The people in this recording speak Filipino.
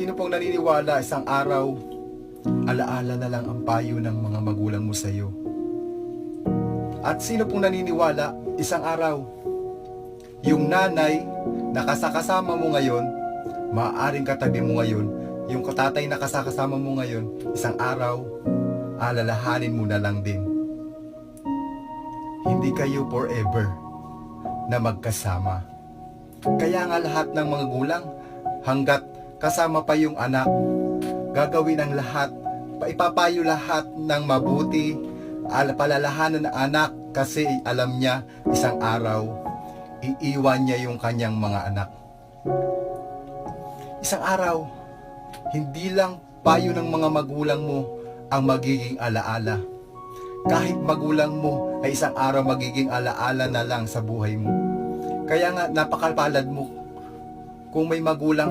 Sino pong naniniwala isang araw, alaala na lang ang payo ng mga magulang mo sa iyo? At sino pong naniniwala isang araw, yung nanay na kasakasama mo ngayon, maaaring katabi mo ngayon, yung tatay na kasakasama mo ngayon, isang araw, alalahanin mo na lang din. Hindi kayo forever na magkasama. Kaya nga lahat ng mga gulang, hanggat kasama pa yung anak, gagawin ang lahat, ipapayo lahat ng mabuti, palalahanan ng anak kasi alam niya isang araw, iiwan niya yung kanyang mga anak. Isang araw, hindi lang payo ng mga magulang mo ang magiging alaala. Kahit magulang mo ay isang araw magiging alaala na lang sa buhay mo. Kaya nga napakapalad mo kung may magulang